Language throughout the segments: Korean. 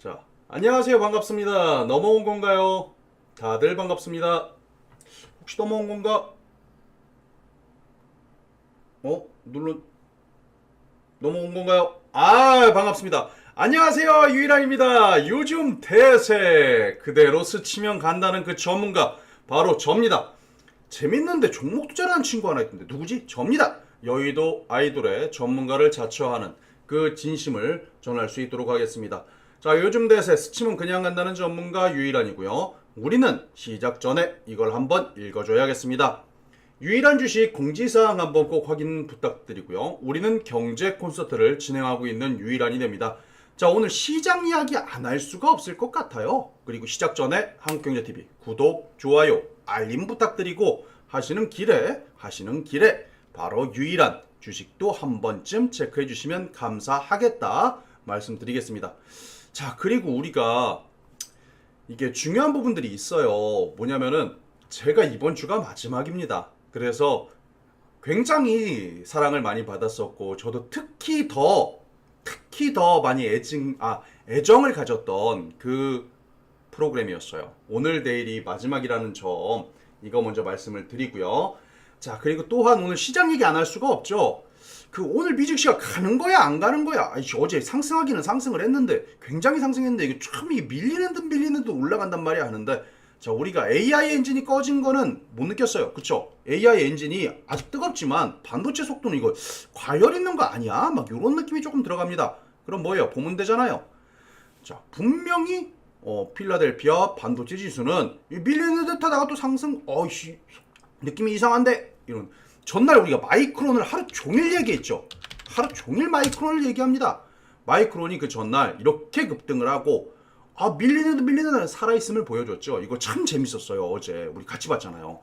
자, 안녕하세요. 반갑습니다. 넘어온 건가요? 다들 반갑습니다. 혹시 넘어온 건가? 눌러 넘어온 건가요? 반갑습니다. 안녕하세요. 유일한입니다. 요즘 대세 그대로 스치면 간다는 그 전문가 바로 접니다. 재밌는데 종목 투자라는 친구 하나 있던데 누구지? 접니다. 여의도 아이돌의 전문가를 자처하는 그 진심을 전할 수 있도록 하겠습니다. 자, 요즘 대세 스치면 그냥 간다는 전문가 유일한이고요. 우리는 시작 전에 이걸 한번 읽어줘야겠습니다. 유일한 주식 공지사항 한번 꼭 확인 부탁드리고요. 우리는 경제 콘서트를 진행하고 있는 유일한이 됩니다. 자, 오늘 시장 이야기 안 할 수가 없을 것 같아요. 그리고 시작 전에 한국경제TV 구독, 좋아요, 알림 부탁드리고 하시는 길에 바로 유일한 주식도 한 번쯤 체크해 주시면 감사하겠다 말씀드리겠습니다. 자, 그리고 우리가 이게 중요한 부분들이 있어요. 뭐냐면은 제가 이번 주가 마지막입니다. 그래서 굉장히 사랑을 많이 받았었고 저도 특히 더 많이 애정을 가졌던 그 프로그램이었어요. 오늘 내일이 마지막이라는 점 이거 먼저 말씀을 드리고요. 자, 그리고 또한 오늘 시장 얘기 안 할 수가 없죠. 그 오늘 미증시가 가는 거야 안 가는 거야? 어제 상승하기는 상승을 했는데 굉장히 상승했는데 이게 참 이게 밀리는 듯 올라간단 말이야 하는데, 자, 우리가 AI 엔진이 꺼진 거는 못 느꼈어요. 그쵸? AI 엔진이 아직 뜨겁지만 반도체 속도는 이거 과열 있는 거 아니야? 막 이런 느낌이 조금 들어갑니다. 그럼 뭐예요? 보면 되잖아요. 자, 분명히 필라델피아 반도체 지수는 밀리는 듯 하다가 또 상승, 느낌이 이상한데? 이런. 전날 우리가 마이크론을 하루 종일 얘기했죠. 하루 종일 마이크론을 얘기합니다. 마이크론이 그 전날 이렇게 급등을 하고 밀리는 살아있음을 보여줬죠. 이거 참 재밌었어요. 어제 우리 같이 봤잖아요.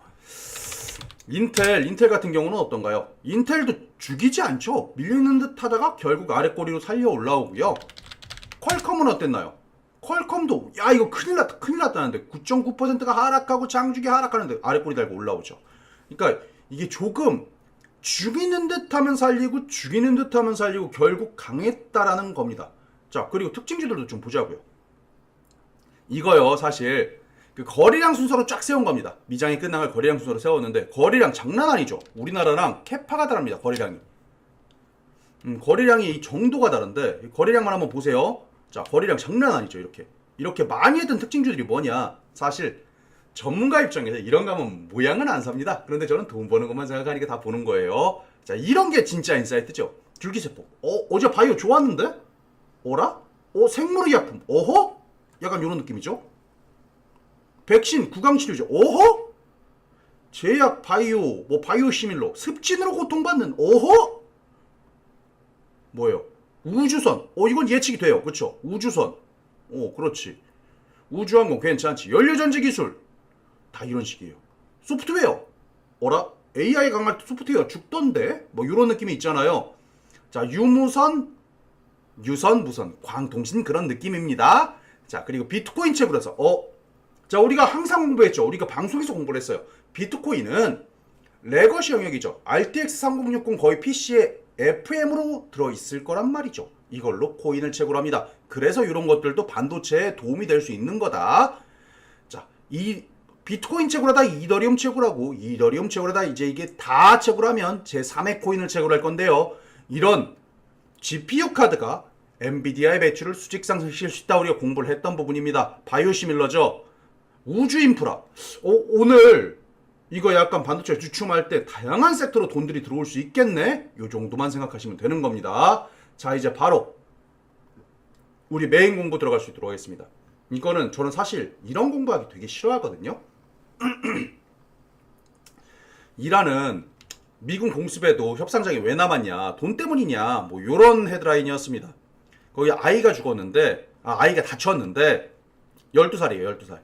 인텔 같은 경우는 어떤가요? 인텔도 죽이지 않죠. 밀리는 듯 하다가 결국 아래 꼬리로 살려 올라오고요. 퀄컴은 어땠나요? 퀄컴도 이거 큰일 났다는데 9.9%가 하락하고 장중에 하락하는데 아래 꼬리 달고 올라오죠. 그러니까 이게 조금 죽이는 듯 하면 살리고 결국 강했다라는 겁니다. 자, 그리고 특징주들도 좀 보자고요. 이거요, 사실 그 거래량 순서로 쫙 세운 겁니다. 미장이 끝나면 거래량 순서로 세웠는데 거래량 장난 아니죠. 우리나라랑 캐파가 다릅니다. 거래량이. 거래량이 이 정도가 다른데 거래량만 한번 보세요. 자, 거래량 장난 아니죠. 이렇게 많이 했던 특징주들이 뭐냐? 사실 전문가 입장에서 이런 거 하면 모양은 안 삽니다. 그런데 저는 돈 버는 것만 생각하니까 다 보는 거예요. 자, 이런 게 진짜 인사이트죠. 줄기세포. 어제 바이오 좋았는데? 어라? 생물의약품. 어허? 약간 이런 느낌이죠. 백신, 구강치료제. 어허? 제약, 바이오, 바이오시밀러. 습진으로 고통받는. 어허? 뭐예요? 우주선. 이건 예측이 돼요. 그쵸? 우주선. 그렇지. 우주항공 괜찮지. 연료전지 기술. 다 이런 식이에요. 소프트웨어. 어라? AI 강할 때 소프트웨어 죽던데? 이런 느낌이 있잖아요. 자, 유무선, 무선, 광통신 그런 느낌입니다. 자, 그리고 비트코인 채굴에서 자, 우리가 항상 공부했죠. 우리가 방송에서 공부를 했어요. 비트코인은 레거시 영역이죠. RTX 3060 거의 PC에 FM으로 들어있을 거란 말이죠. 이걸로 코인을 채굴합니다. 그래서 이런 것들도 반도체에 도움이 될 수 있는 거다. 자, 이 비트코인 채굴하다 이더리움 채굴하고 이더리움 채굴하다 이제 이게 다 채굴하면 제3의 코인을 채굴할 건데요. 이런 GPU 카드가 엔비디아의 매출을 수직 상승시킬 수 있다 우리가 공부를 했던 부분입니다. 바이오시밀러죠. 우주 인프라. 오늘 이거 약간 반도체 주춤할 때 다양한 섹터로 돈들이 들어올 수 있겠네? 요 정도만 생각하시면 되는 겁니다. 자, 이제 바로 우리 메인 공부 들어갈 수 있도록 하겠습니다. 이거는 저는 사실 이런 공부하기 되게 싫어하거든요. 이란은 미군 공습에도 협상장에 왜 남았냐, 돈 때문이냐, 요런 헤드라인이었습니다. 거기 아이가 죽었는데, 아이가 다쳤는데 12살이에요 12살.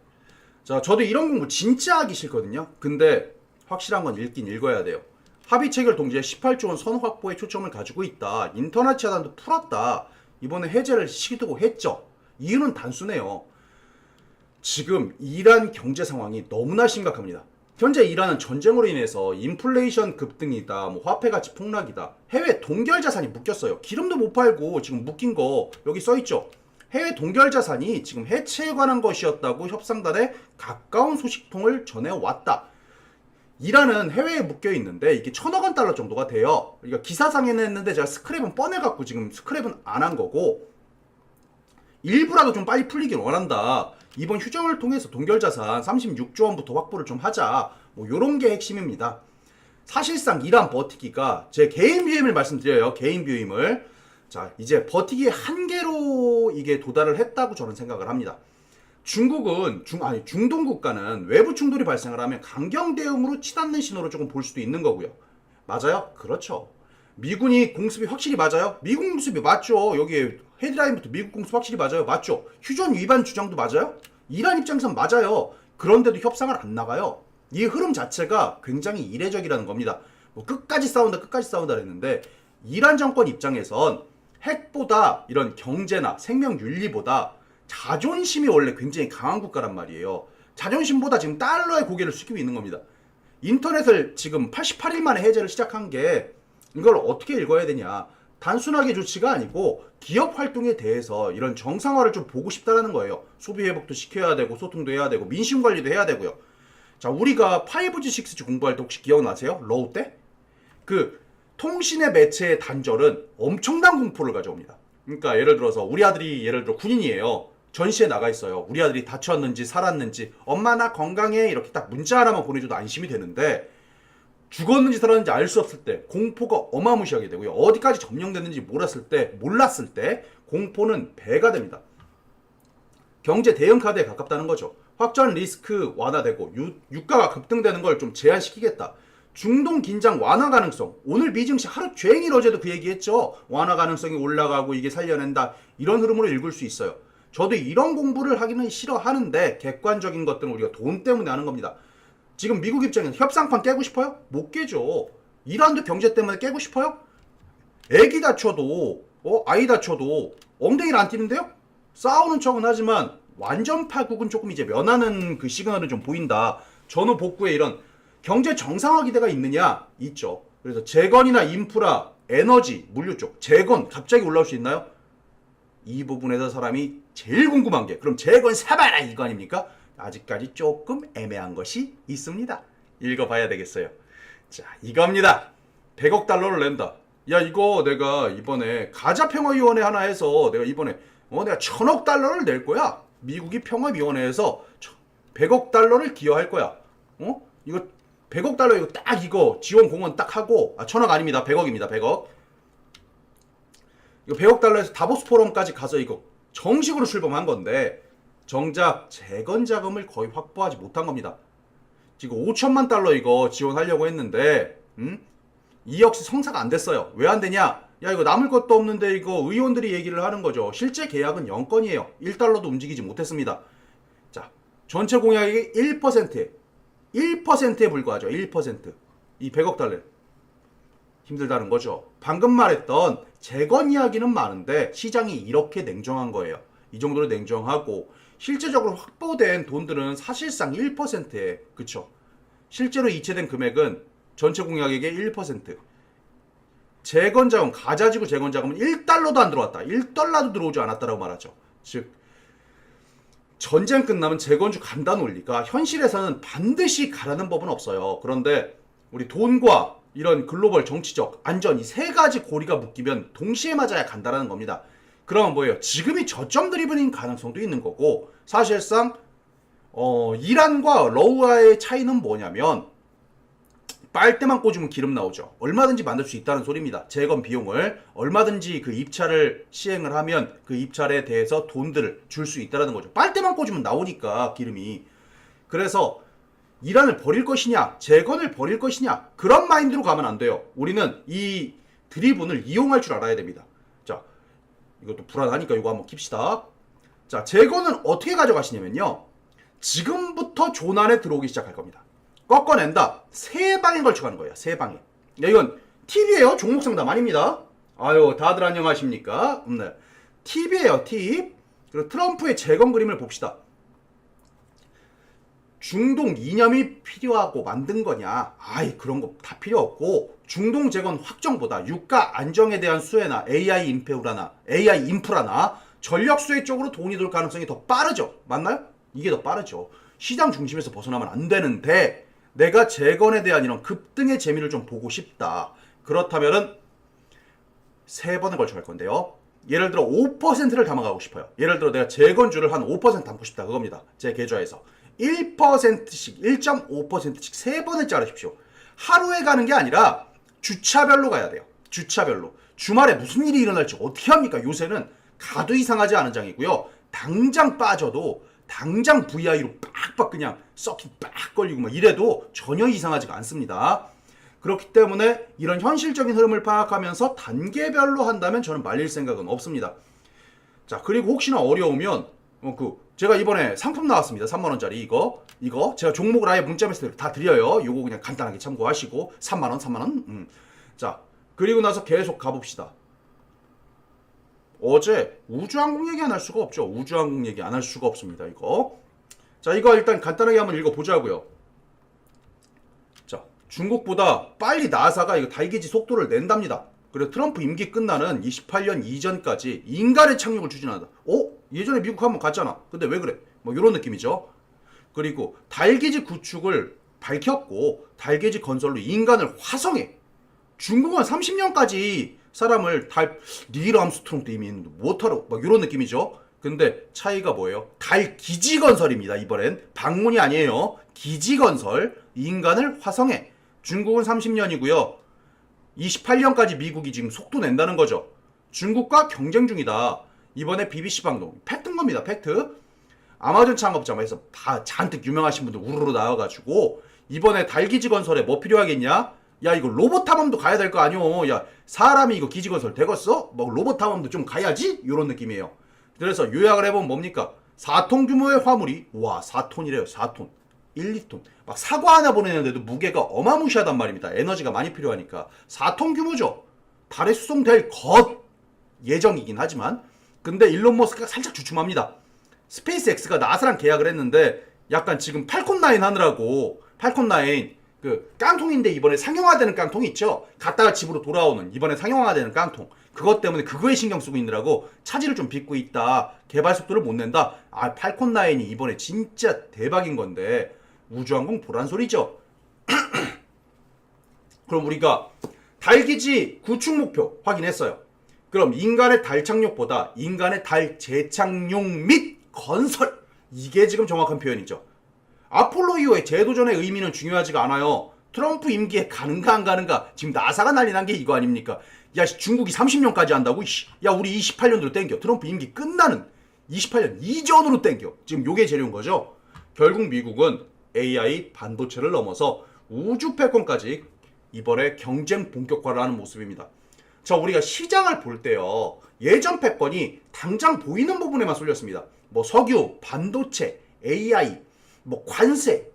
자, 저도 이런 공부 진짜 하기 싫거든요. 근데 확실한 건 읽긴 읽어야 돼요. 합의 체결 동지에 18조 원 선 확보에 초점을 가지고 있다. 인터넷 차단도 풀었다. 이번에 해제를 시도고 했죠. 이유는 단순해요. 지금 이란 경제 상황이 너무나 심각합니다. 현재 이란은 전쟁으로 인해서 인플레이션 급등이다, 화폐 가치 폭락이다, 해외 동결 자산이 묶였어요. 기름도 못 팔고 지금 묶인 거 여기 써있죠. 해외 동결 자산이 지금 해체에 관한 것이었다고 협상단에 가까운 소식통을 전해왔다. 이란은 해외에 묶여 있는데 이게 1,000억 원 달러 정도가 돼요. 그러니까 기사상에는 했는데 제가 스크랩은 뻔해갖고 지금 스크랩은 안 한 거고, 일부라도 좀 빨리 풀리길 원한다. 이번 휴정을 통해서 동결자산 36조 원부터 확보를 좀 하자. 뭐 요런 게 핵심입니다. 사실상 이란 버티기가, 제 개인 뷰임을 말씀드려요. 개인 뷰임을. 자, 이제 버티기의 한계로 이게 도달을 했다고 저는 생각을 합니다. 중국은 중동 국가는 외부 충돌이 발생을 하면 강경 대응으로 치닫는 신호로 조금 볼 수도 있는 거고요. 맞아요? 그렇죠. 미군이 공습이 확실히 맞아요? 미국 공습이 맞죠. 여기 헤드라인부터 미국 공습 확실히 맞아요. 맞죠. 휴전 위반 주장도 맞아요. 이란 입장에선 맞아요. 그런데도 협상을 안 나가요. 이 흐름 자체가 굉장히 이례적이라는 겁니다. 뭐 끝까지 싸운다 했는데, 이란 정권 입장에선 핵보다 이런 경제나 생명 윤리보다 자존심이 원래 굉장히 강한 국가란 말이에요. 자존심보다 지금 달러에 고개를 숙이고 있는 겁니다. 인터넷을 지금 88일 만에 해제를 시작한 게, 이걸 어떻게 읽어야 되냐. 단순하게 조치가 아니고 기업 활동에 대해서 이런 정상화를 좀 보고 싶다라는 거예요. 소비 회복도 시켜야 되고 소통도 해야 되고 민심 관리도 해야 되고요. 자, 우리가 5G, 6G 공부할 때 혹시 기억나세요? 러우 때? 그 통신의 매체의 단절은 엄청난 공포를 가져옵니다. 그러니까 예를 들어서 우리 아들이 예를 들어 군인이에요. 전시에 나가 있어요. 우리 아들이 다쳤는지 살았는지, 엄마 나 건강해, 이렇게 딱 문자 하나만 보내줘도 안심이 되는데, 죽었는지 살았는지 알 수 없을 때 공포가 어마무시하게 되고요. 어디까지 점령됐는지 몰랐을 때 공포는 배가 됩니다. 경제 대응 카드에 가깝다는 거죠. 확전 리스크 완화되고 유가가 급등되는 걸 좀 제한시키겠다. 중동 긴장 완화 가능성. 오늘 미증시 하루 종일 어제도 그 얘기했죠. 완화 가능성이 올라가고 이게 살려낸다. 이런 흐름으로 읽을 수 있어요. 저도 이런 공부를 하기는 싫어하는데, 객관적인 것들은 우리가 돈 때문에 하는 겁니다. 지금 미국 입장에서 협상판 깨고 싶어요? 못 깨죠. 이란도 경제 때문에 깨고 싶어요? 애기 다쳐도 아이 다쳐도 엉덩이를 안 뛰는데요? 싸우는 척은 하지만 완전 파국은 조금 이제 면하는 그 시그널은 좀 보인다. 전후 복구에 이런 경제 정상화 기대가 있느냐? 있죠. 그래서 재건이나 인프라, 에너지, 물류 쪽 재건 갑자기 올라올 수 있나요? 이 부분에서 사람이 제일 궁금한 게, 그럼 재건 사봐라 이거 아닙니까? 아직까지 조금 애매한 것이 있습니다. 읽어봐야 되겠어요. 자, 이겁니다. 100억 달러를 낸다. 야, 이거 내가 이번에 가자평화위원회 하나 해서 내가 이번에 내가 1,000억 달러를 낼 거야. 미국이 평화위원회에서 100억 달러를 기여할 거야. 이거 100억 달러 이거 딱 이거 지원 공원 딱 하고, 1,000억 아닙니다. 100억입니다. 100억. 이거 100억 달러에서 다보스 포럼까지 가서 이거 정식으로 출범한 건데, 정작 재건 자금을 거의 확보하지 못한 겁니다. 지금 5천만 달러 이거 지원하려고 했는데, 이 역시 성사가 안 됐어요. 왜 안 되냐? 야, 이거 남을 것도 없는데 이거 의원들이 얘기를 하는 거죠. 실제 계약은 0건이에요. 1달러도 움직이지 못했습니다. 자, 전체 공약이 1%에 불과하죠. 1%. 이 100억 달러. 힘들다는 거죠. 방금 말했던 재건 이야기는 많은데 시장이 이렇게 냉정한 거예요. 이 정도로 냉정하고, 실제적으로 확보된 돈들은 사실상 1%에, 그쵸? 실제로 이체된 금액은 전체 공약액의 1%. 재건자금, 가자지구 재건자금은 1달러도 안 들어왔다. 1달러도 들어오지 않았다라고 말하죠. 즉, 전쟁 끝나면 재건주 간다 논리가 현실에서는 반드시 가라는 법은 없어요. 그런데 우리 돈과 이런 글로벌 정치적 안전, 이 세 가지 고리가 묶이면 동시에 맞아야 간다라는 겁니다. 그러면 뭐예요? 지금이 저점 드리븐인 가능성도 있는 거고, 사실상 이란과 러우아의 차이는 뭐냐면, 빨대만 꽂으면 기름 나오죠. 얼마든지 만들 수 있다는 소리입니다. 재건 비용을 얼마든지 그 입찰을 시행을 하면 그 입찰에 대해서 돈들을 줄 수 있다는 거죠. 빨대만 꽂으면 나오니까 기름이. 그래서 이란을 버릴 것이냐, 재건을 버릴 것이냐, 그런 마인드로 가면 안 돼요. 우리는 이 드리븐을 이용할 줄 알아야 됩니다. 자, 이것도 불안하니까 이거 한번 킵시다. 자, 재건은 어떻게 가져가시냐면요, 지금부터 조난에 들어오기 시작할 겁니다. 꺾어낸다. 세 방에 걸쳐 가는 거예요. 세 방에. 야, 이건 팁이에요. 종목 상담 아닙니다. 아유, 다들 안녕하십니까? 네. 팁이에요. 팁. 그리고 트럼프의 재건 그림을 봅시다. 중동 이념이 필요하고 만든 거냐? 아이, 그런 거 다 필요 없고, 중동 재건 확정보다 유가 안정에 대한 수혜나 AI 인프라나 전력 수혜 쪽으로 돈이 돌 가능성이 더 빠르죠. 맞나요? 이게 더 빠르죠. 시장 중심에서 벗어나면 안 되는데 내가 재건에 대한 이런 급등의 재미를 좀 보고 싶다. 그렇다면은 세 번에 걸쳐 갈 건데요. 예를 들어 5%를 담아가고 싶어요. 예를 들어 내가 재건주를 한 5% 담고 싶다. 그겁니다. 제 계좌에서. 1%씩, 1.5%씩 세 번을 자르십시오. 하루에 가는 게 아니라 주차별로 가야 돼요. 주차별로. 주말에 무슨 일이 일어날지 어떻게 합니까? 요새는 가도 이상하지 않은 장이고요. 당장 빠져도 당장 VI로 빡빡 그냥 서킷 빡 걸리고 막 이래도 전혀 이상하지가 않습니다. 그렇기 때문에 이런 현실적인 흐름을 파악하면서 단계별로 한다면 저는 말릴 생각은 없습니다. 자, 그리고 혹시나 어려우면 제가 이번에 상품 나왔습니다. 3만원짜리 이거 제가 종목을 아예 문자 메시지로 다 드려요. 요거 그냥 간단하게 참고하시고 3만원. 자, 그리고 나서 계속 가봅시다. 어제 우주항공 얘기 안 할 수가 없죠. 우주항공 얘기 안 할 수가 없습니다. 이거. 자, 이거 일단 간단하게 한번 읽어보자고요. 자, 중국보다 빨리 나사가 이거 달기지 속도를 낸답니다. 그리고 트럼프 임기 끝나는 28년 이전까지 인간의 착륙을 추진한다. 예전에 미국 한번 갔잖아. 근데 왜 그래? 뭐 이런 느낌이죠. 그리고 달기지 구축을 밝혔고 달기지 건설로 인간을 화성에 중국은 30년까지 사람을 닐 암스트롱도 이미 못하러 막 이런 느낌이죠. 근데 차이가 뭐예요? 달 기지 건설입니다. 이번엔 방문이 아니에요. 기지 건설, 인간을 화성에. 중국은 30년이고요. 28년까지 미국이 지금 속도 낸다는 거죠. 중국과 경쟁 중이다. 이번에 BBC 방송 팩트인 겁니다. 팩트. 아마존 창업자에서 다 잔뜩 유명하신 분들 우르르 나와가지고 이번에 달 기지 건설에 뭐 필요하겠냐? 야, 이거 로봇 탐험도 가야 될 거 아니오. 야, 사람이 이거 기지 건설 되겠어? 뭐 로봇 탐험도 좀 가야지? 이런 느낌이에요. 그래서 요약을 해보면 뭡니까? 4톤 규모의 화물이 4톤이래요. 4톤. 1, 2톤. 막 사과 하나 보내는데도 무게가 어마무시하단 말입니다. 에너지가 많이 필요하니까. 4톤 규모죠. 달에 수송될 것 예정이긴 하지만 근데 일론 머스크가 살짝 주춤합니다. 스페이스X가 나사랑 계약을 했는데 약간 지금 팔콘 9 하느라고 팔콘 9 그 깡통인데 이번에 상용화되는 깡통이 있죠. 갔다가 집으로 돌아오는 이번에 상용화되는 깡통. 그것 때문에 그거에 신경 쓰고 있느라고 차질을 좀 빚고 있다. 개발 속도를 못 낸다. 팔콘 9이 이번에 진짜 대박인 건데 우주항공 보란 소리죠. 그럼 우리가 달기지 구축 목표 확인했어요. 그럼 인간의 달 착륙보다 인간의 달 재착륙 및 건설. 이게 지금 정확한 표현이죠. 아폴로 2호의 재도전의 의미는 중요하지가 않아요. 트럼프 임기에 가는가 안 가는가. 지금 나사가 난리 난 게 이거 아닙니까? 야, 중국이 30년까지 한다고? 야, 우리 28년으로 땡겨. 트럼프 임기 끝나는 28년 이전으로 땡겨. 지금 요게 재료인 거죠. 결국 미국은 AI 반도체를 넘어서 우주 패권까지 이번에 경쟁 본격화를 하는 모습입니다. 자, 우리가 시장을 볼 때요. 예전 패권이 당장 보이는 부분에만 쏠렸습니다. 뭐 석유, 반도체, AI, 뭐 관세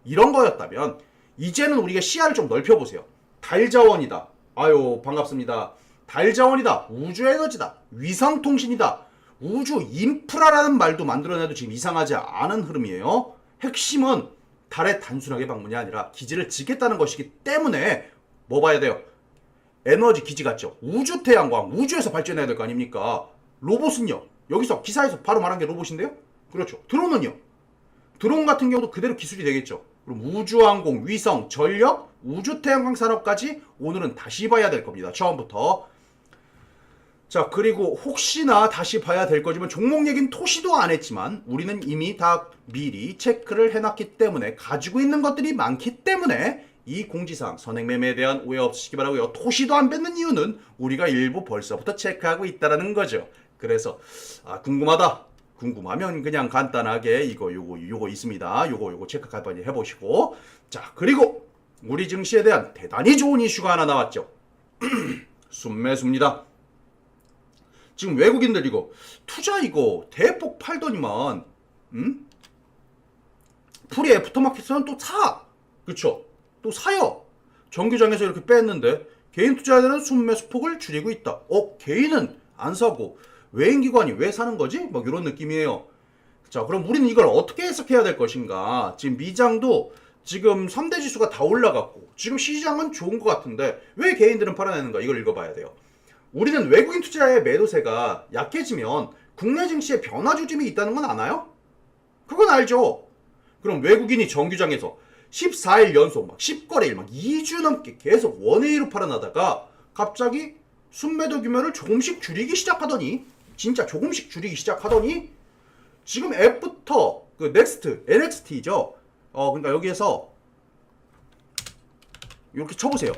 이런 거였다면 이제는 우리가 시야를 좀 넓혀보세요. 달자원이다. 아유 반갑습니다. 달자원이다. 우주에너지다. 위성통신이다. 우주 인프라라는 말도 만들어내도 지금 이상하지 않은 흐름이에요. 핵심은 달에 단순하게 방문이 아니라 기지를 짓겠다는 것이기 때문에 뭐 봐야 돼요? 에너지 기지 같죠. 우주 태양광 우주에서 발전해야 될 거 아닙니까? 로봇은요. 여기서 기사에서 바로 말한 게 로봇인데요. 그렇죠. 드론은요. 드론 같은 경우도 그대로 기술이 되겠죠. 그럼 우주항공, 위성, 전력, 우주태양광 산업까지 오늘은 다시 봐야 될 겁니다. 처음부터. 자, 그리고 혹시나 다시 봐야 될 거지만 종목 얘기는 토시도 안 했지만 우리는 이미 다 미리 체크를 해놨기 때문에 가지고 있는 것들이 많기 때문에 이 공지사항 선행매매에 대한 오해 없으시기 바라고요. 토시도 안 뱉는 이유는 우리가 일부 벌써부터 체크하고 있다는 거죠. 그래서 궁금하다. 궁금하면 그냥 간단하게 요거 있습니다. 요거 체크 간단히 해보시고. 자, 그리고 우리 증시에 대한 대단히 좋은 이슈가 하나 나왔죠. 순매수입니다. 지금 외국인들 투자 대폭 팔더니만 풀이 애프터마켓에서는 또 사. 그쵸? 또 사요. 정규장에서 이렇게 뺐는데 개인 투자자들은 순매수폭을 줄이고 있다. 개인은 안 사고 외인기관이 왜 사는 거지? 막 이런 느낌이에요. 자, 그럼 우리는 이걸 어떻게 해석해야 될 것인가? 지금 미장도 지금 3대 지수가 다 올라갔고 지금 시장은 좋은 것 같은데 왜 개인들은 팔아내는가? 이걸 읽어봐야 돼요. 우리는 외국인 투자의 매도세가 약해지면 국내 증시에 변화 조짐이 있다는 건 아나요? 그건 알죠. 그럼 외국인이 정규장에서 14일 연속 막 10거래일 막 2주 넘게 계속 원웨이로 팔아나다가 갑자기 순매도 규모를 조금씩 줄이기 시작하더니, 진짜 조금씩 줄이기 시작하더니 지금 앱부터 그 넥스트, NXT죠. 그러니까 여기에서 이렇게 쳐보세요.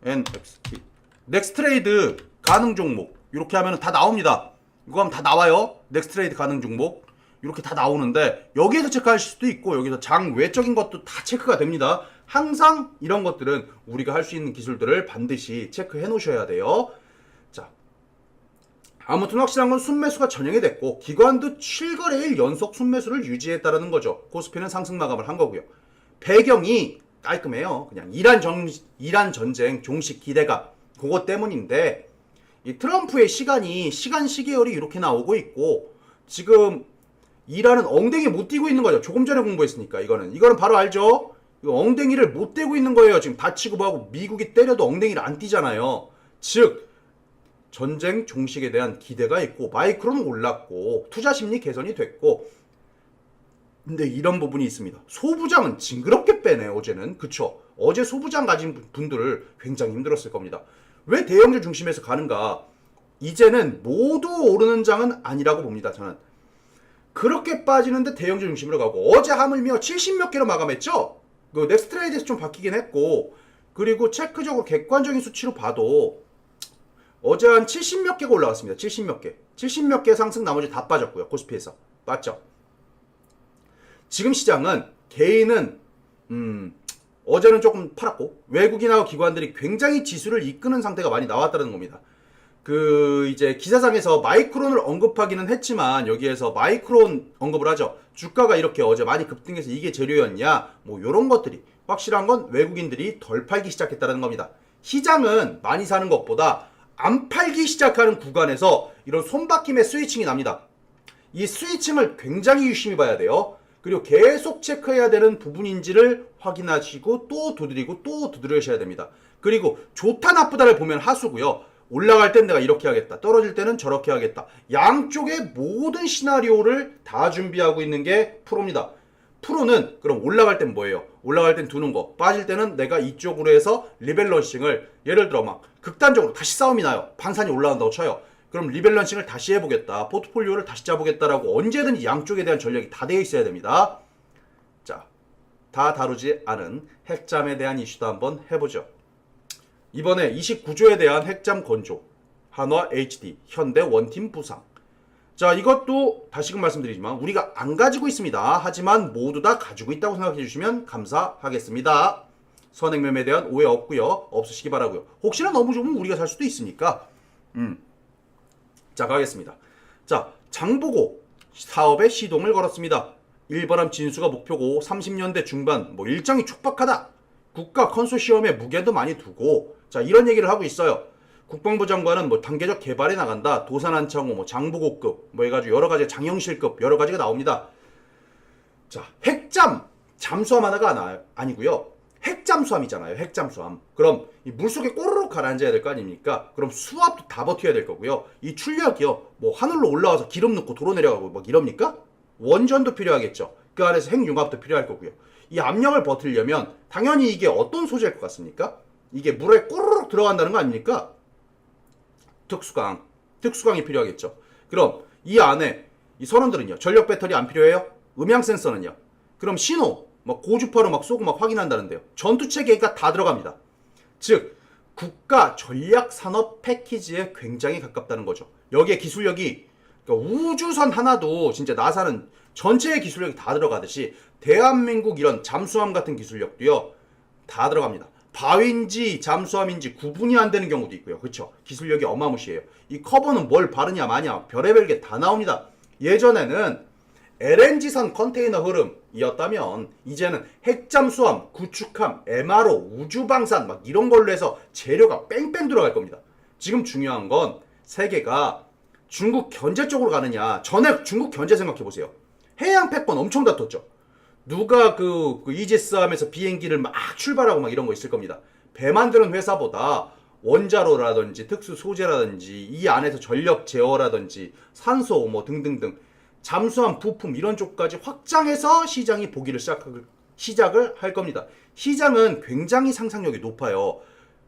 NXT. 넥스트레이드 가능 종목. 이렇게 하면 다 나옵니다. 이거 하면 다 나와요. 넥스트레이드 가능 종목. 이렇게 다 나오는데 여기에서 체크하실 수도 있고 여기서 장 외적인 것도 다 체크가 됩니다. 항상 이런 것들은 우리가 할 수 있는 기술들을 반드시 체크해 놓으셔야 돼요. 자, 아무튼 확실한 건 순매수가 전형이 됐고 기관도 7거래일 연속 순매수를 유지했다는 거죠. 코스피는 상승 마감을 한 거고요. 배경이 깔끔해요. 그냥 이란 전쟁 종식 기대감 그것 때문인데 이 트럼프의 시간 시계열이 이렇게 나오고 있고 지금 이란은 엉덩이 못 띄고 있는 거죠. 조금 전에 공부했으니까 이거는 바로 알죠. 이거 엉덩이를 못 떼고 있는 거예요. 지금 다치고 뭐하고 미국이 때려도 엉덩이를 안 띄잖아요. 즉 전쟁 종식에 대한 기대가 있고 마이크로는 올랐고 투자 심리 개선이 됐고 근데 이런 부분이 있습니다. 소부장은 징그럽게 빼네 어제는. 그쵸? 어제 소부장 가진 분들 굉장히 힘들었을 겁니다. 왜 대형주 중심에서 가는가? 이제는 모두 오르는 장은 아니라고 봅니다. 저는 그렇게 빠지는데 대형주 중심으로 가고 어제 하물며 70몇 개로 마감했죠? 그 넥스트레이드에서 좀 바뀌긴 했고 그리고 체크적으로 객관적인 수치로 봐도 어제 한 70몇 개가 올라갔습니다. 70몇 개 상승 나머지 다 빠졌고요. 코스피에서. 맞죠? 지금 시장은 개인은 어제는 조금 팔았고 외국인하고 기관들이 굉장히 지수를 이끄는 상태가 많이 나왔다는 겁니다. 그 이제 기사상에서 마이크론을 언급하기는 했지만 여기에서 마이크론 언급을 하죠. 주가가 이렇게 어제 많이 급등해서 이게 재료였냐 뭐 요런 것들이 확실한 건 외국인들이 덜 팔기 시작했다는 겁니다. 시장은 많이 사는 것보다 안 팔기 시작하는 구간에서 이런 손바뀜의 스위칭이 납니다. 이 스위칭을 굉장히 유심히 봐야 돼요. 그리고 계속 체크해야 되는 부분인지를 확인하시고 또 두드리고 또 두드려셔야 됩니다. 그리고 좋다 나쁘다를 보면 하수고요. 올라갈 땐 내가 이렇게 하겠다. 떨어질 때는 저렇게 하겠다. 양쪽의 모든 시나리오를 다 준비하고 있는 게 프로입니다. 프로는 그럼 올라갈 땐 뭐예요? 올라갈 땐 두는 거. 빠질 때는 내가 이쪽으로 해서 리밸런싱을 예를 들어 막 극단적으로 다시 싸움이 나요. 방산이 올라간다고 쳐요. 그럼 리밸런싱을 다시 해보겠다. 포트폴리오를 다시 짜보겠다라고 언제든지 양쪽에 대한 전략이 다 되어 있어야 됩니다. 자, 다 다루지 않은 핵잠에 대한 이슈도 한번 해보죠. 이번에 29조에 대한 핵잠 건조, 한화, HD, 현대, 원팀 부상. 자, 이것도 다시금 말씀드리지만 우리가 안 가지고 있습니다. 하지만 모두 다 가지고 있다고 생각해 주시면 감사하겠습니다. 선행매매에 대한 오해 없고요. 없으시기 바라고요. 혹시나 너무 좋으면 우리가 살 수도 있으니까. 자, 가겠습니다. 자, 장보고 사업에 시동을 걸었습니다. 일반암 진수가 목표고 30년대 중반 뭐 일정이 촉박하다. 국가 컨소시엄에 무게도 많이 두고 자 이런 얘기를 하고 있어요. 국방부 장관은 뭐 단계적 개발에 나간다. 도산안창호 뭐 장보고급 뭐 해가지고 여러 가지 장영실급 여러 가지가 나옵니다. 자 핵잠 잠수함 하나가 아니고요. 핵잠수함이잖아요. 핵잠수함. 그럼 이 물속에 꼬르륵 가라앉아야 될 거 아닙니까? 그럼 수압도 다 버텨야 될 거고요. 이 출력이요. 뭐 하늘로 올라와서 기름 넣고 도로 내려가고 막 이럽니까? 원전도 필요하겠죠. 그 안에서 핵융합도 필요할 거고요. 이 압력을 버티려면 당연히 이게 어떤 소재일 것 같습니까? 이게 물에 꼬르륵 들어간다는 거 아닙니까? 특수광이 필요하겠죠. 그럼 이 안에 이 선원들은요. 전력 배터리 안 필요해요? 음향 센서는요? 그럼 신호 막 고주파로 막 쏘고 막 확인한다는데요. 전투 체계가 다 들어갑니다. 즉 국가 전략 산업 패키지에 굉장히 가깝다는 거죠. 여기에 기술력이 그러니까 우주선 하나도 진짜 나사는 전체의 기술력이 다 들어가듯이 대한민국 이런 잠수함 같은 기술력도요. 다 들어갑니다. 바위인지 잠수함인지 구분이 안 되는 경우도 있고요. 그렇죠? 기술력이 어마무시해요. 이 커버는 뭘 바르냐 마냐 별의별 게 다 나옵니다. 예전에는 LNG선 컨테이너 흐름이었다면 이제는 핵잠수함, 구축함, MRO, 우주방산 막 이런 걸로 해서 재료가 뺑뺑 들어갈 겁니다. 지금 중요한 건 세계가 중국 견제 쪽으로 가느냐. 전에 중국 견제 생각해보세요. 해양 패권 엄청 다퉜죠. 누가 그 이지스함에서 비행기를 막 출발하고 막 이런 거 있을 겁니다. 배 만드는 회사보다 원자로라든지 특수 소재라든지 이 안에서 전력 제어라든지 산소 뭐 등등등 잠수함 부품 이런 쪽까지 확장해서 시장이 보기를 시작을 할 겁니다. 시장은 굉장히 상상력이 높아요.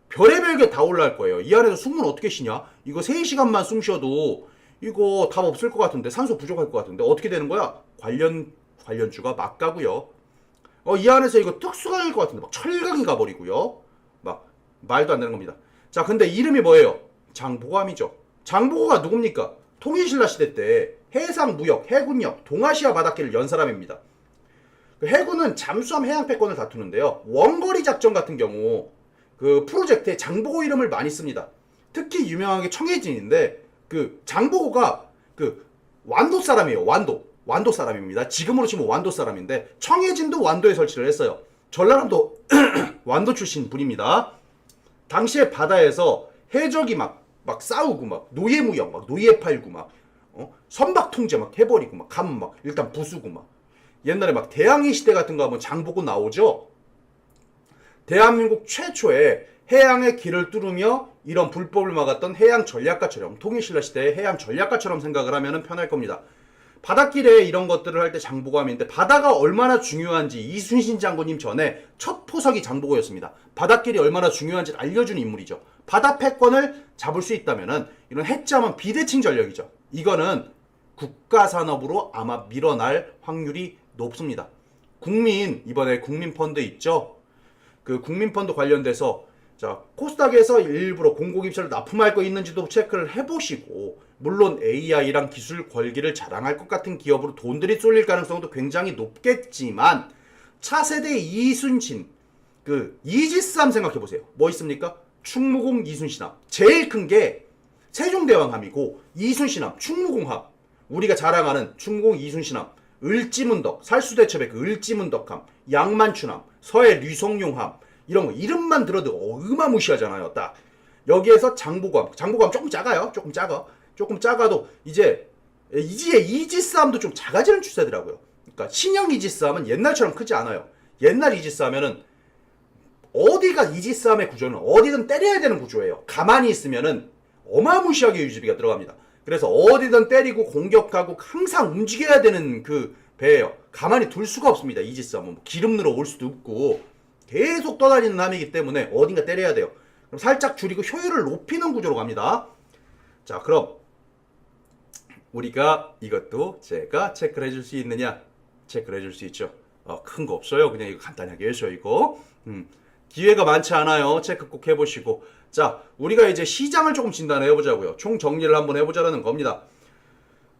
별의별 게 다 올라갈 거예요. 이 안에서 숨은 어떻게 쉬냐? 이거 3시간만 숨 쉬어도 이거 답 없을 것 같은데, 산소 부족할 것 같은데 어떻게 되는 거야? 관련주가 막 가고요. 이 안에서 이거 특수강일 것 같은데 막 철강이 가버리고요. 막 말도 안 되는 겁니다. 자, 근데 이름이 뭐예요? 장보고함이죠. 장보고가 누굽니까? 통일신라 시대 때 해상무역, 해군력, 동아시아 바닷길을 연 사람입니다. 그 해군은 잠수함 해양 패권을 다투는데요. 원거리 작전 같은 경우 그 프로젝트에 장보고 이름을 많이 씁니다. 특히 유명한 게 청해진인데 그 장보고가 그 완도 사람이에요. 완도 사람입니다. 지금으로 치면 완도 사람인데 청해진도 완도에 설치를 했어요. 전라남도 완도 출신 분입니다. 당시에 바다에서 해적이 막 싸우고 막 노예무역 막 노예 팔고 막 선박 통제 막 해버리고 막 가면 막 일단 부수고 막 옛날에 막 대항해 시대 같은 거 하면 장보고 나오죠. 대한민국 최초의 해양의 길을 뚫으며 이런 불법을 막았던 해양 전략가처럼 통일신라 시대의 해양 전략가처럼 생각을 하면 편할 겁니다. 바닷길에 이런 것들을 할 때 장보고함인데 바다가 얼마나 중요한지 이순신 장군님 전에 첫 포석이 장보고였습니다. 바닷길이 얼마나 중요한지를 알려준 인물이죠. 바다 패권을 잡을 수 있다면 이런 해자만 비대칭 전력이죠. 이거는 국가산업으로 아마 밀어날 확률이 높습니다. 이번에 국민펀드 있죠? 그 국민펀드 관련돼서 자, 코스닥에서 일부러 공공입찰을 납품할 거 있는지도 체크를 해보시고 물론 AI랑 기술 권기를 자랑할 것 같은 기업으로 돈들이 쏠릴 가능성도 굉장히 높겠지만 차세대 이순신 그 이지스함 생각해보세요. 뭐 있습니까? 충무공 이순신함 제일 큰 게 세종대왕함이고 이순신함 충무공함 우리가 자랑하는 충무공 이순신함 을지문덕 살수대첩의 그 을지문덕함 양만춘함 서해 류성룡함 이런 거 이름만 들어도 어마무시하잖아요. 딱 여기에서 장보고함 조금 작아요. 조금 작아도 이제 이지스함도 좀 작아지는 추세더라고요. 그러니까 신형 이지스함은 옛날처럼 크지 않아요. 옛날 이지스함에는 어디가 이지스함의 구조는 어디든 때려야 되는 구조예요. 가만히 있으면은 어마무시하게 유지비가 들어갑니다. 그래서 어디든 때리고 공격하고 항상 움직여야 되는 그 배예요. 가만히 둘 수가 없습니다. 이지스함은 기름 늘어 올 수도 없고 계속 떠다니는 함이기 때문에 어딘가 때려야 돼요. 그럼 살짝 줄이고 효율을 높이는 구조로 갑니다. 자, 그럼 우리가 이것도 제가 체크를 해줄 수 있느냐? 체크를 해줄 수 있죠. 큰 거 없어요. 그냥 이거 간단하게 해줘 이거. 기회가 많지 않아요. 체크 꼭 해보시고. 자, 우리가 이제 시장을 조금 진단해 보자고요. 총 정리를 한번 해보자라는 겁니다.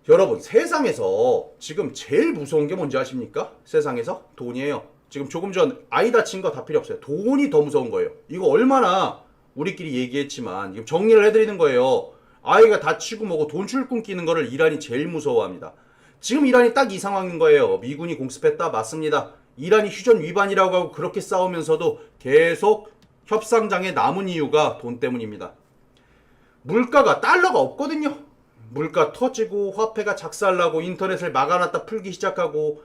여러분, 세상에서 지금 제일 무서운 게 뭔지 아십니까? 세상에서 돈이에요. 지금 조금 전 아이 다친 거 다 필요 없어요. 돈이 더 무서운 거예요. 이거 얼마나 우리끼리 얘기했지만 지금 정리를 해드리는 거예요. 아이가 다치고 뭐고 돈줄 끊기는 거를 이란이 제일 무서워합니다. 지금 이란이 딱 이 상황인 거예요. 미군이 공습했다. 맞습니다. 이란이 휴전 위반이라고 하고 그렇게 싸우면서도 계속 협상장에 남은 이유가 돈 때문입니다. 물가가 달러가 없거든요. 물가 터지고 화폐가 작살나고 인터넷을 막아놨다 풀기 시작하고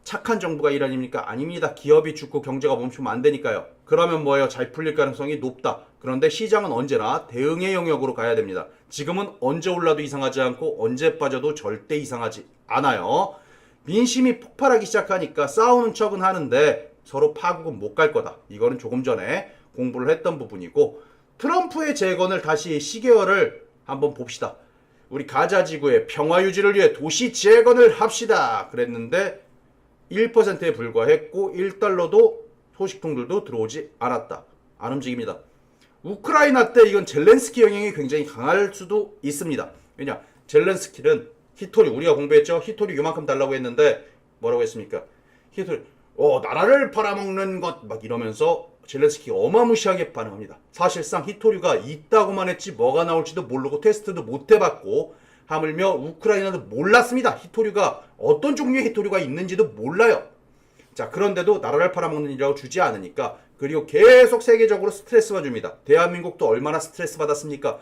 착한 정부가 이란입니까? 아닙니다. 기업이 죽고 경제가 멈추면 안 되니까요. 그러면 뭐예요? 잘 풀릴 가능성이 높다. 그런데 시장은 언제나 대응의 영역으로 가야 됩니다. 지금은 언제 올라도 이상하지 않고 언제 빠져도 절대 이상하지 않아요. 민심이 폭발하기 시작하니까 싸우는 척은 하는데 서로 파국은 못 갈 거다. 이거는 조금 전에 공부를 했던 부분이고 트럼프의 재건을 다시 시계열을 한번 봅시다. 우리 가자지구의 평화 유지를 위해 도시 재건을 합시다. 그랬는데 1%에 불과했고 1달러도 소식통들도 들어오지 않았다. 안 움직입니다. 우크라이나 때 이건 젤렌스키 영향이 굉장히 강할 수도 있습니다. 왜냐? 젤렌스키는 히토리 우리가 공부했죠? 히토리 요만큼 달라고 했는데 뭐라고 했습니까? 히토리 나라를 팔아먹는 것 막 이러면서 젤렌스키가 어마무시하게 반응합니다. 사실상 히토리가 있다고만 했지 뭐가 나올지도 모르고 테스트도 못 해봤고 하물며 우크라이나도 몰랐습니다. 히토류가 어떤 종류의 히토류가 있는지도 몰라요. 자, 그런데도 나라를 팔아먹는 일이라고 주지 않으니까 그리고 계속 세계적으로 스트레스만 줍니다. 대한민국도 얼마나 스트레스 받았습니까?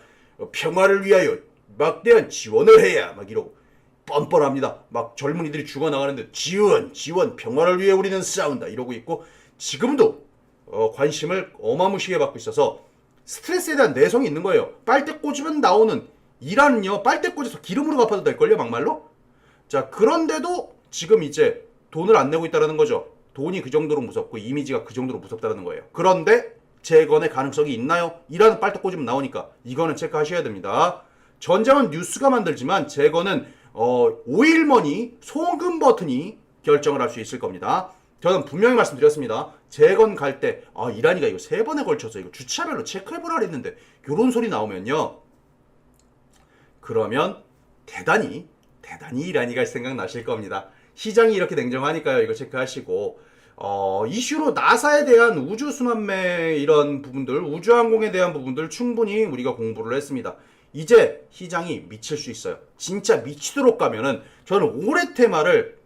평화를 위하여 막대한 지원을 해야 막 이러고 뻔뻔합니다. 막 젊은이들이 죽어나가는데 지원 평화를 위해 우리는 싸운다 이러고 있고 지금도 관심을 어마무시하게 받고 있어서 스트레스에 대한 내성이 있는 거예요. 빨대 꽂으면 나오는 이란은요, 빨대 꽂아서 기름으로 갚아도 될걸요, 막말로? 자, 그런데도 지금 이제 돈을 안 내고 있다는 거죠. 돈이 그 정도로 무섭고 이미지가 그 정도로 무섭다는 거예요. 그런데 재건의 가능성이 있나요? 이란은 빨대 꽂으면 나오니까 이거는 체크하셔야 됩니다. 전장은 뉴스가 만들지만 재건은 오일머니 송금 버튼이 결정을 할 수 있을 겁니다. 저는 분명히 말씀드렸습니다. 재건 갈 때 이란이가 이거 3번에 걸쳐서 이거 주차별로 체크해보라 그랬는데 요런 소리 나오면요, 그러면 대단히 이란이가 생각 나실 겁니다. 시장이 이렇게 냉정하니까요. 이거 체크하시고 이슈로 나사에 대한 우주순환매 이런 부분들, 우주항공에 대한 부분들 충분히 우리가 공부를 했습니다. 이제 시장이 미칠 수 있어요. 진짜 미치도록 가면은 저는 올해 테마를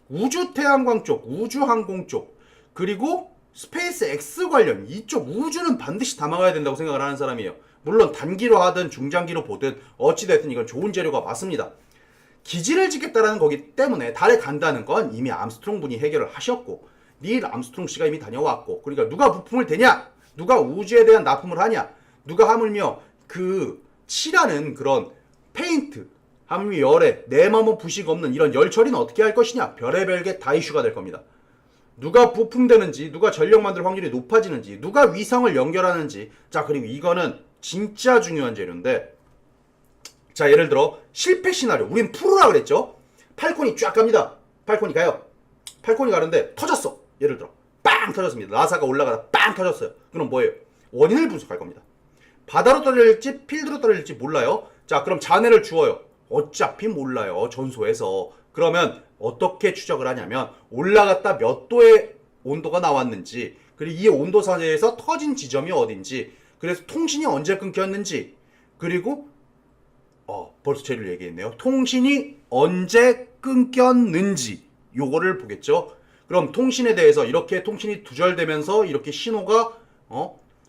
우주태양광 쪽, 우주항공 쪽, 그리고 스페이스 X 관련 이쪽 우주는 반드시 담아가야 된다고 생각을 하는 사람이에요. 물론 단기로 하든 중장기로 보든 어찌됐든 이건 좋은 재료가 맞습니다. 기지를 짓겠다라는 거기 때문에 달에 간다는 건 이미 암스트롱 분이 해결을 하셨고, 닐 암스트롱 씨가 이미 다녀왔고, 그러니까 누가 부품을 대냐, 누가 우주에 대한 납품을 하냐, 누가 하물며 그 칠하는 그런 페인트, 하물며 열에 내 맘은 부식 없는 이런 열 처리는 어떻게 할 것이냐, 별의별 게 다 이슈가 될 겁니다. 누가 부품되는지, 누가 전력 만들 확률이 높아지는지, 누가 위성을 연결하는지. 자, 그리고 이거는 진짜 중요한 재료인데, 자, 예를 들어 실패 시나리오, 우린 프로라 그랬죠. 팔콘이 쫙 갑니다. 팔콘이 가요. 팔콘이 가는데 터졌어. 예를 들어 빵 터졌습니다. 나사가 올라가다 빵 터졌어요. 그럼 뭐예요? 원인을 분석할 겁니다. 바다로 떨어질지 필드로 떨어질지 몰라요. 자, 그럼 잔해를 주어요. 어차피 몰라요, 전소에서. 그러면 어떻게 추적을 하냐면 올라갔다 몇 도의 온도가 나왔는지, 그리고 이 온도선에서 터진 지점이 어딘지, 그래서 통신이 언제 끊겼는지, 그리고 벌써 재료를 얘기했네요. 통신이 언제 끊겼는지 요거를 보겠죠. 그럼 통신에 대해서 이렇게 통신이 두절되면서 이렇게 신호가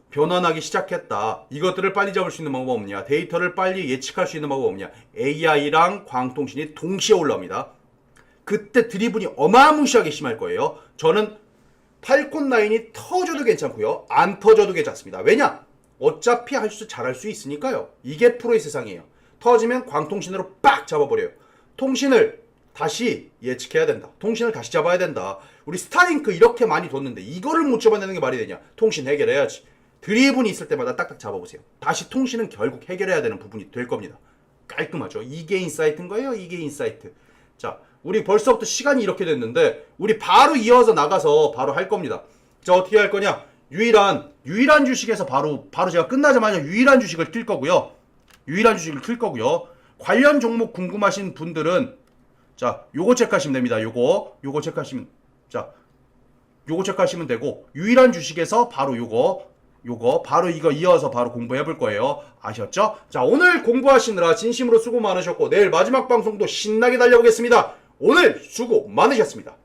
변환하기 시작했다. 이것들을 빨리 잡을 수 있는 방법 없냐? 데이터를 빨리 예측할 수 있는 방법 없냐? AI랑 광통신이 동시에 올라옵니다. 그때 드리븐이 어마무시하게 심할 거예요. 저는 팔콘 9이 터져도 괜찮고요, 안 터져도 괜찮습니다. 왜냐? 어차피 잘할 수 있으니까요. 이게 프로의 세상이에요. 터지면 광통신으로 빡 잡아버려요. 통신을 다시 예측해야 된다. 통신을 다시 잡아야 된다. 우리 스타링크 이렇게 많이 뒀는데 이거를 못 잡아내는 게 말이 되냐? 통신 해결해야지. 드리븐이 있을 때마다 딱딱 잡아보세요. 다시 통신은 결국 해결해야 되는 부분이 될 겁니다. 깔끔하죠? 이게 인사이트인 거예요. 이게 인사이트. 자, 우리 벌써부터 시간이 이렇게 됐는데 우리 바로 이어서 나가서 바로 할 겁니다. 자, 어떻게 할 거냐? 유일한 주식에서 바로 제가 끝나자마자 유일한 주식을 뜰 거고요. 관련 종목 궁금하신 분들은 자, 요거 체크하시면 됩니다. 요거 체크하시면, 자, 요거 체크하시면 되고, 유일한 주식에서 바로 바로 이거 이어서 바로 공부해 볼 거예요. 아셨죠? 자, 오늘 공부하시느라 진심으로 수고 많으셨고, 내일 마지막 방송도 신나게 달려보겠습니다. 오늘 수고 많으셨습니다.